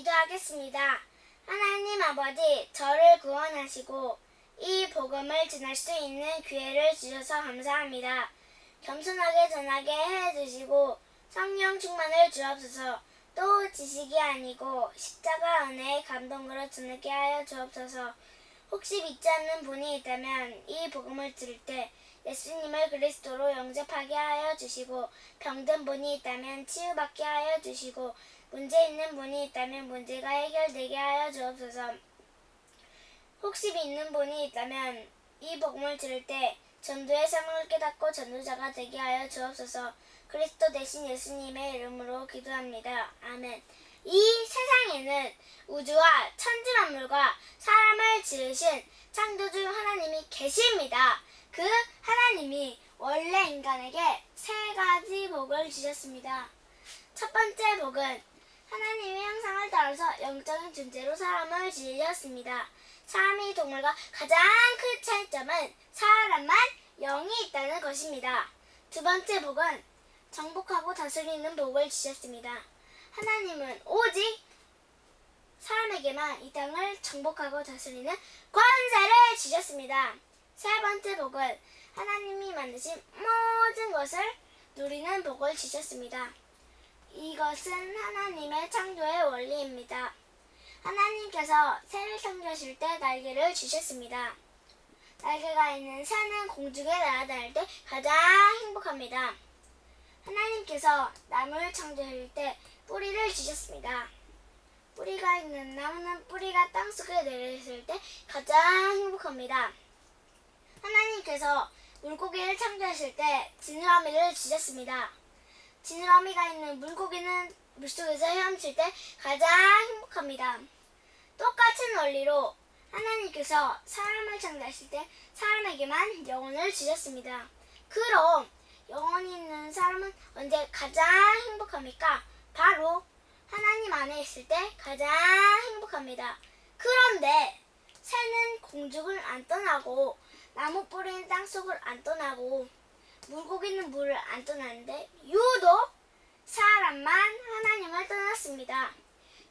기도하겠습니다. 하나님 아버지, 저를 구원하시고 이 복음을 전할 수 있는 기회를 주셔서 감사합니다. 겸손하게 전하게 해주시고 성령 충만을 주옵소서. 또 지식이 아니고 십자가 은혜의 감동으로 전하게 하여 주옵소서. 혹시 믿지 않는 분이 있다면 이 복음을 들을 때 예수님을 그리스도로 영접하게 하여 주시고, 병든 분이 있다면 치유받게 하여 주시고, 문제 있는 분이 있다면 문제가 해결되게 하여 주옵소서. 혹시 믿는 분이 있다면 이 복음을 들을 때 전도의 삶을 깨닫고 전도자가 되게 하여 주옵소서. 그리스도 대신 예수님의 이름으로 기도합니다. 아멘. 이 세상에는 우주와 천지 만물과 사람을 지으신 창조주 하나님이 계십니다. 그 하나님이 원래 인간에게 세 가지 복을 주셨습니다. 첫 번째 복은 하나님의 형상을 따라서 영적인 존재로 사람을 지으셨습니다. 사람이 동물과 가장 큰 차이점은 사람만 영이 있다는 것입니다. 두 번째 복은 정복하고 다스리는 복을 주셨습니다. 하나님은 오직 사람에게만 이 땅을 정복하고 다스리는 권세를 주셨습니다. 세 번째 복은 하나님이 만드신 모든 것을 누리는 복을 주셨습니다. 이것은 하나님의 창조의 원리입니다. 하나님께서 새를 창조하실 때 날개를 주셨습니다. 날개가 있는 새는 공중에 날아다닐 때 가장 행복합니다. 하나님께서 나무를 창조하실 때 뿌리를 주셨습니다. 뿌리가 있는 나무는 뿌리가 땅속에 내렸을 때 가장 행복합니다. 하나님께서 물고기를 창조하실 때 지느러미를 주셨습니다. 지느러미가 있는 물고기는 물속에서 헤엄칠 때 가장 행복합니다. 똑같은 원리로 하나님께서 사람을 창조하실 때 사람에게만 영혼을 주셨습니다. 그럼 영혼이 있는 사람은 언제 가장 행복합니까? 바로 하나님 안에 있을 때 가장 행복합니다. 그런데 새는 공중을 안 떠나고 나무 뿌리는 땅속을 안 떠나고 물고기는 물을 안 떠나는데 유독 사람만 하나님을 떠났습니다.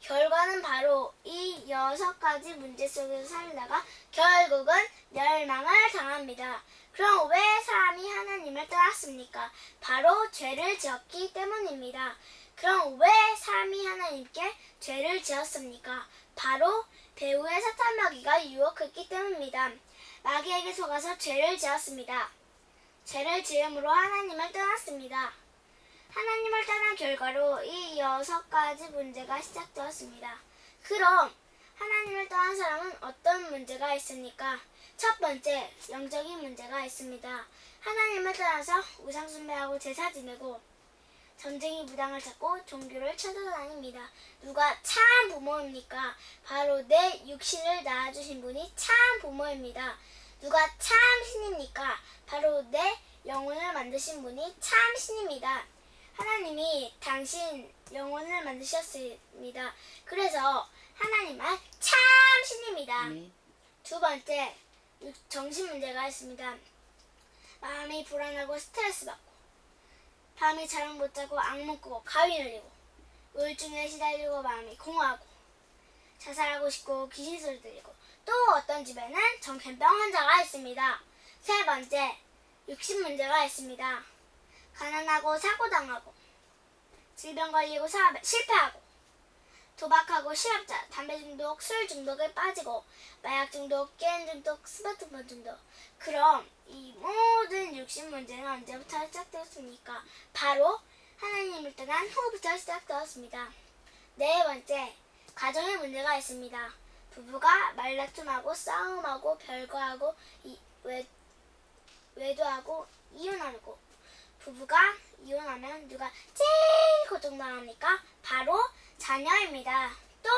결과는 바로 이 6가지 문제 속에서 살다가 결국은 멸망을 당합니다. 그럼 왜 사람이 하나님을 떠났습니까? 바로 죄를 지었기 때문입니다. 그럼 왜 사람이 하나님께 죄를 지었습니까? 바로 배후의 사탄 마귀가 유혹했기 때문입니다. 마귀에게 속아서 죄를 지었습니다. 죄를 지음으로 하나님을 떠났습니다. 하나님을 떠난 결과로 이 6가지 문제가 시작되었습니다. 그럼 하나님을 떠난 사람은 어떤 문제가 있습니까? 첫 번째, 영적인 문제가 있습니다. 하나님을 떠나서 우상 숭배하고 제사 지내고 전쟁이 무당을 찾고 종교를 찾아다닙니다. 누가 참 부모입니까? 바로 내 육신을 낳아주신 분이 참 부모입니다. 누가 참 신입니까? 바로 내 영혼을 만드신 분이 참 신입니다. 하나님이 당신 영혼을 만드셨습니다. 그래서 하나님은 참 신입니다. 두 번째, 정신 문제가 있습니다. 마음이 불안하고 스트레스 받고 밤에 잠을 못 자고 악몽 꾸고 가위 눌리고 우울증에 시달리고 마음이 공허하고 자살하고 싶고 귀신 소리 들리고 또 어떤 집에는 정신병 환자가 있습니다. 세 번째, 육신 문제가 있습니다. 가난하고 사고당하고 질병 걸리고 사업에 실패하고 도박하고 실업자, 담배 중독, 술 중독에 빠지고 마약 중독, 게임 중독, 스마트폰 중독. 그럼 이 모든 육신 문제는 언제부터 시작되었습니까? 바로 하나님을 떠난 후부터 시작되었습니다. 네 번째, 가정의 문제가 있습니다. 부부가 말다툼하고 싸움하고 별거하고 외도하고 이혼하고 부부가 이혼하면 누가 제일 고통당합니까? 바로 자녀입니다. 또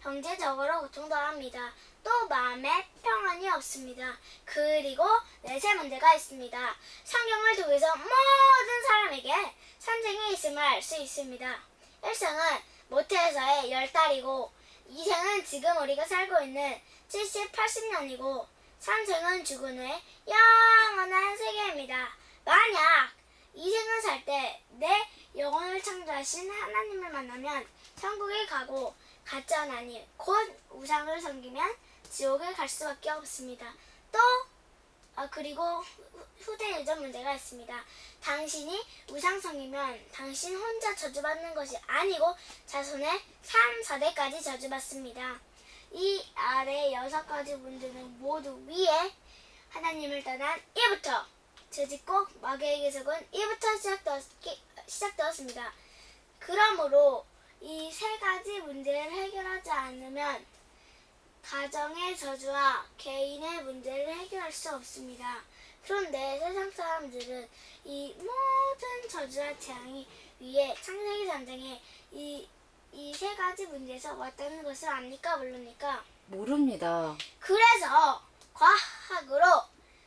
경제적으로 고통당합니다. 또 마음에 평안이 없습니다. 그리고 넷째 문제가 있습니다. 성경을 통해서 모든 사람에게 산생이 있음을 알 수 있습니다. 일생은 모태에서의 10달이고 2생은 지금 우리가 살고 있는 70, 80년이고 3생은 죽은 후에 영원한 세계입니다. 만약 이 생을 살 때 내 영혼을 창조하신 하나님을 만나면 천국에 가고 가짜 하나님, 곧 우상을 섬기면 지옥에 갈 수밖에 없습니다. 또 그리고 후대 유전 문제가 있습니다. 당신이 우상 섬기면 당신 혼자 저주받는 것이 아니고 자손의 3, 4대까지 저주받습니다. 이 아래 6가지 문제는 모두 위에 하나님을 떠난 이부터 죄짓고 마귀에게 속은 이부터 시작되었습니다. 그러므로 이 3가지 문제를 해결하지 않으면 가정의 저주와 개인의 문제를 해결할 수 없습니다. 그런데 세상 사람들은 이 모든 저주와 재앙이 위에 창세기 3장에 이 3가지 문제에서 왔다는 것을 압니까? 모릅니까? 모릅니다. 그래서 과학으로,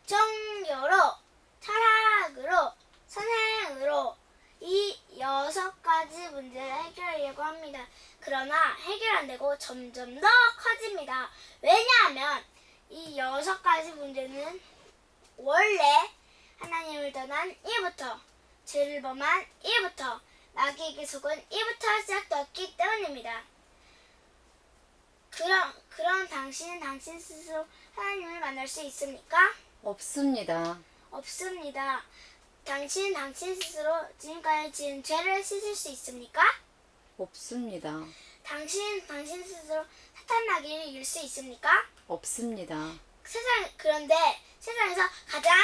종교로, 철학으로, 선행으로 이 6가지 문제를 해결하려고 합니다. 그러나 해결 안 되고 점점 더 커집니다. 왜냐하면 이 6가지 문제는 원래 하나님을 떠난 이부터, 죄를 범한 이부터, 마귀에게 속은 이부터 시작되었기 때문입니다. 그럼 당신은 당신 스스로 하나님을 만날 수 있습니까? 없습니다. 없습니다. 당신은 당신 스스로 지금까지 지은 죄를 씻을 수 있습니까? 없습니다. 당신은 당신 스스로 사탄 마귀를 이길 수 있습니까? 없습니다. 그런데 세상에서 가장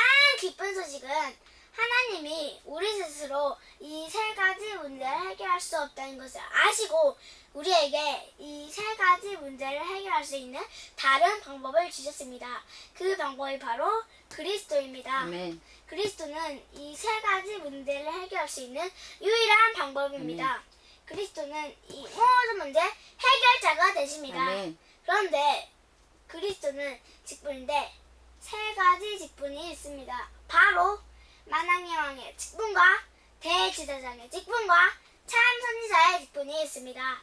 기쁜 소식은 하나님이 우리 스스로 이 3가지 문제를 해결할 수 없다는 것을 아시고 우리에게 이 3가지 문제를 해결할 수 있는 다른 방법을 주셨습니다. 그 방법이 바로 그리스도입니다. 아멘. 그리스도는 이 3가지 문제를 해결할 수 있는 유일한 방법입니다. 그리스도는 이 모든 문제 해결자가 되십니다. 아멘. 그런데 그리스도는 직분인데 3가지 직분이 있습니다. 바로 만왕의 왕의 직분과 대제사장의 직분과 참 선지자의 직분이 있습니다.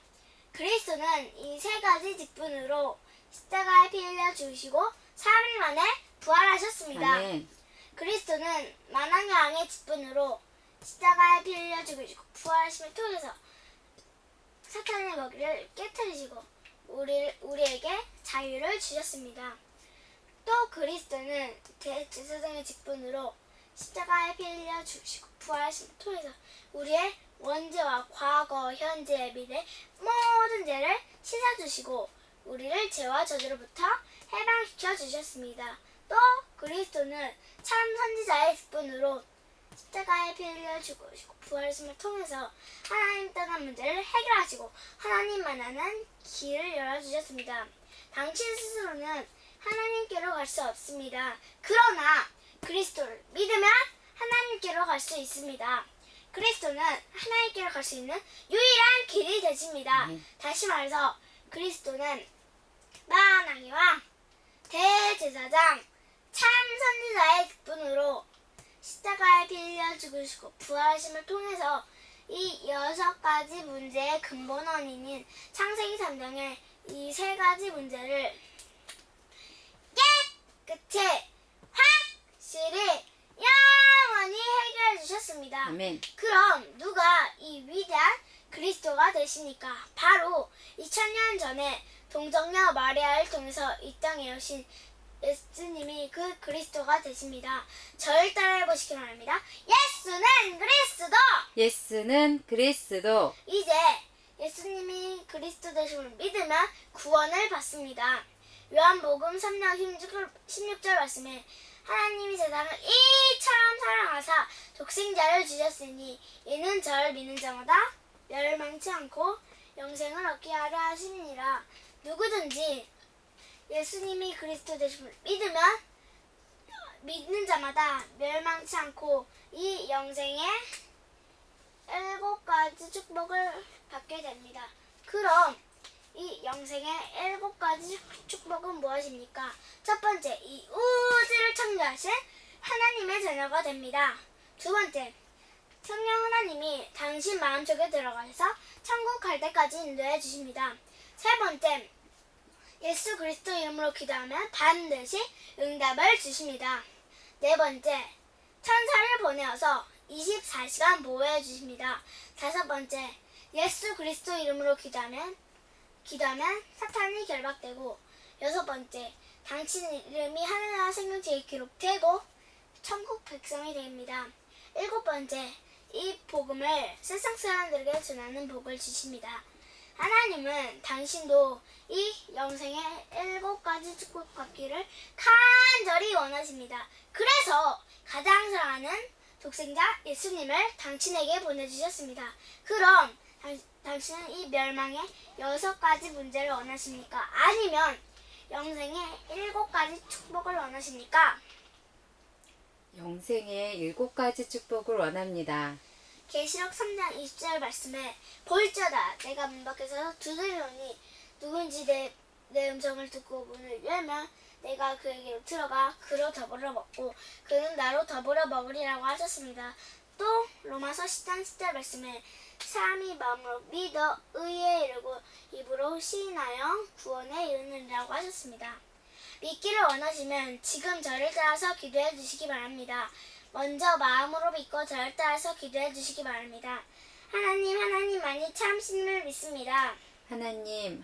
그리스도는 이 3가지 직분으로 십자가에 피 흘려 죽으시고 3일 만에 부활하셨습니다. 아멘. 그리스도는 만왕의 왕의 직분으로 십자가에 피 흘려 죽으시고 부활하심을 통해서 사탄의 먹이를 깨뜨리시고 우리에게 자유를 주셨습니다. 또 그리스도는 대제사장의 직분으로 십자가에 피 흘려 죽으시고 부활하심을 통해서 우리의 원죄와 과거, 현재, 미래 모든 죄를 씻어주시고 우리를 죄와 저주로부터 해방시켜 주셨습니다. 또 그리스도는 참 선지자의 직분으로 십자가에 피 흘려 죽으시고 부활하심을 통해서 하나님 떠난 문제를 해결하시고 하나님만 아는 길을 열어주셨습니다. 당신 스스로는 하나님께로 갈 수 없습니다. 그러나 그리스도를 믿으면 하나님께로 갈 수 있습니다. 그리스도는 하나님께로 갈 수 있는 유일한 길이 되십니다. 다시 말해서 그리스도는 만왕의 왕, 대제사장, 참 선지자의 직분으로 십자가에 피 흘려 죽으시고 부활하심을 통해서 이 6가지 문제의 근본 원인인 창세기 3장의 이 3가지 문제를 깨끗이 확실히 영원히 해결해 주셨습니다. 아멘. 그럼 누가 이 위대한 그리스도가 되십니까? 바로 2000년 전에 동정녀 마리아를 통해서 이 땅에 오신 예수님이 그 그리스도가 되십니다. 저를 따라해 보시기 바랍니다. 예수는 그리스도! 예수는 그리스도. 이제 예수님이 그리스도 되심을 믿으면 구원을 받습니다. 요한복음 3장 16절 말씀에 하나님이 세상을 이처럼 사랑하사 독생자를 주셨으니 이는 저를 믿는 자마다 멸망치 않고 영생을 얻게 하려 하심이니라. 누구든지 예수님이 그리스도 되심을 믿으면 믿는 자마다 멸망치 않고 이 영생의 7가지 축복을 받게 됩니다. 그럼 이 영생의 7가지 축복은 무엇입니까? 첫 번째, 이 우주를 창조하신 하나님의 자녀가 됩니다. 두 번째, 성령 하나님이 당신 마음속에 들어가셔서 천국 갈 때까지 인도해 주십니다. 세 번째, 예수 그리스도 이름으로 기도하면 반드시 응답을 주십니다. 네 번째, 천사를 보내어서 24시간 보호해 주십니다. 다섯 번째, 예수 그리스도 이름으로 기도하면 기도하면 사탄이 결박되고, 여섯 번째, 당신 이름이 하늘나라 생명책에 기록되고 천국 백성이 됩니다. 일곱 번째, 이 복음을 세상 사람들에게 전하는 복을 주십니다. 하나님은 당신도 이 영생의 7가지 축복 받기를 간절히 원하십니다. 그래서 가장 사랑하는 독생자 예수님을 당신에게 보내주셨습니다. 그럼 당신은 이 멸망의 6가지 문제를 원하십니까? 아니면 영생의 7가지 축복을 원하십니까? 영생의 7가지 축복을 원합니다. 계시록 3장 20절 말씀에 볼지어다 내가 문 밖에서 두드리노니 누구인지 내 음성을 듣고 문을 열면 내가 그에게로 들어가 그로 더불어 먹고 그는 나로 더불어 먹으리라고 하셨습니다. 또 로마서 10장 10절 말씀에 사람이 마음으로 믿어 의에 이르고 입으로 시인하여 구원에 이르느니라고 하셨습니다. 믿기를 원하시면 지금 저를 따라서 기도해 주시기 바랍니다. 먼저 마음으로 믿고 저를 따라서 기도해 주시기 바랍니다. 하나님만이 참 신임을 믿습니다.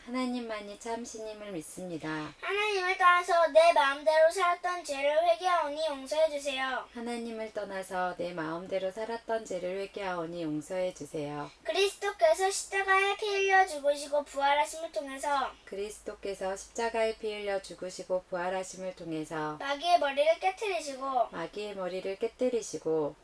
하나님만이 참 신임을 믿습니다. 하나님을 따라서 내 마음대로 살았던 죄를 회개하오니 용서해 주세요. 하나님을 떠나서 내 마음대로 살았던 죄를 회개하오니 용서해 주세요. 그리스도께서 십자가에 피 흘려 죽으시고 부활하심을 통해서 그리스도께서 십자가에 피 흘려 죽으시고 부활하심을 통해서 마귀의 머리를 깨뜨리시고 마귀의 머리를 깨뜨리시고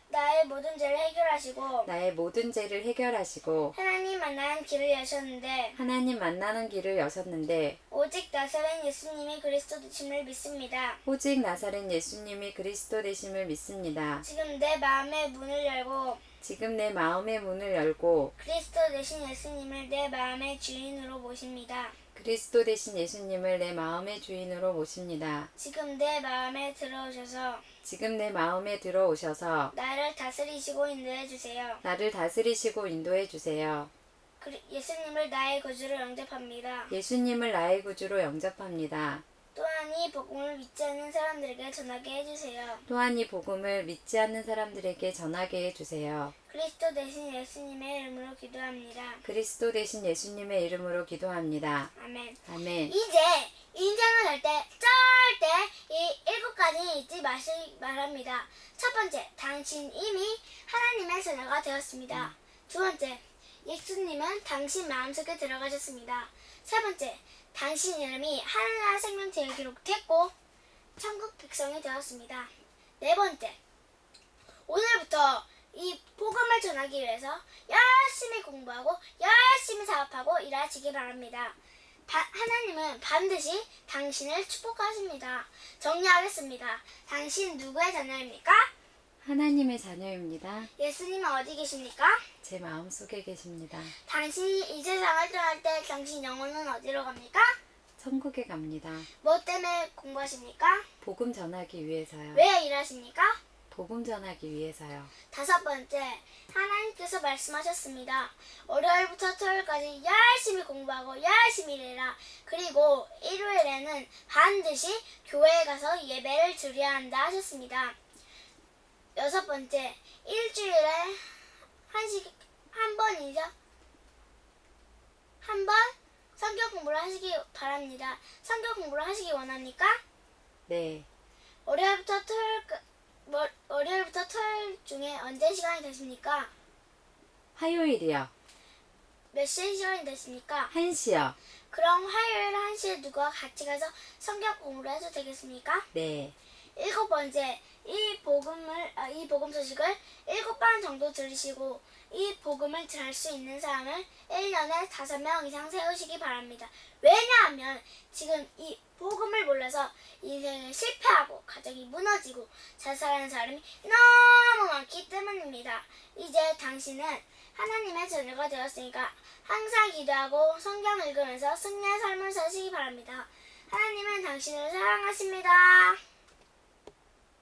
나의 모든 죄를 해결하시고 나의 모든 죄를 해결하시고 하나님 만나는 길을 여셨는데 하나님 만나는 길을 여셨는데 오직 나사렛 예수님이 그리스도 되심을 믿습니다. 오직 나사렛 예수님이 그리스도 되심을 믿습니다. 지금 내 마음의 문을 열고 지금 내 마음의 문을 열고 그리스도 되신 예수님을 내 마음의 주인으로 모십니다. 그리스도 되신 예수님을 내 마음의 주인으로 모십니다. 지금 내 마음에 들어오셔서 지금 내 마음에 들어오셔서 나를 다스리시고 인도해 주세요. 나를 다스리시고 인도해 주세요. 예수님을 나의 구주로 영접합니다. 예수님을 나의 구주로 영접합니다. 또한 이 복음을 믿지 않는 사람들에게 전하게 해주세요. 또한 이 복음을 믿지 않는 사람들에게 전하게 해주세요. 그리스도 대신 예수님의 이름으로 기도합니다. 그리스도 되신 예수님의 이름으로 기도합니다. 아멘. 아멘. 이제 인생을 할 때 절대 이 7가지 잊지 마시기 바랍니다. 첫 번째, 당신 이미 하나님의 자녀가 되었습니다. 두 번째, 예수님은 당신 마음속에 들어가셨습니다. 세 번째, 당신 이름이 하늘나라 생명책에 기록됐고 천국 백성이 되었습니다. 네 번째, 오늘부터 이 복음을 전하기 위해서 열심히 공부하고 열심히 사업하고 일하시기 바랍니다. 하나님은 반드시 당신을 축복하십니다. 정리하겠습니다. 당신 누구의 자녀입니까? 하나님의 자녀입니다. 예수님은 어디 계십니까? 제 마음속에 계십니다. 당신이 이 세상을 떠날 때 당신 영혼은 어디로 갑니까? 천국에 갑니다. 뭐 때문에 공부하십니까? 복음 전하기 위해서요. 왜 일하십니까? 복음 전하기 위해서요. 다섯 번째, 하나님께서 말씀하셨습니다. 월요일부터 토요일까지 열심히 공부하고 열심히 일해라. 그리고 일요일에는 반드시 교회에 가서 예배를 드려야 한다 하셨습니다. 여섯 번째, 일주일에 한 번 성경 공부를 하시기 바랍니다. 성경 공부를 하시기 원합니까? 네. 월요일부터 토요일 중에 언제 시간이 되십니까? 화요일이요. 몇 시에 시간이 되십니까? 1시요. 그럼 화요일 1시에 누구와 같이 가서 성경 공부를 해도 되겠습니까? 네. 일곱 번째, 이 복음 소식을 7번 정도 들으시고 이 복음을 잘 수 있는 사람을 1년에 5명 이상 세우시기 바랍니다. 왜냐하면 지금 이 복음을 몰라서 인생에 실패하고 가정이 무너지고 자살하는 사람이 너무 많기 때문입니다. 이제 당신은 하나님의 자녀가 되었으니까 항상 기도하고 성경 읽으면서 승리의 삶을 사시기 바랍니다. 하나님은 당신을 사랑하십니다.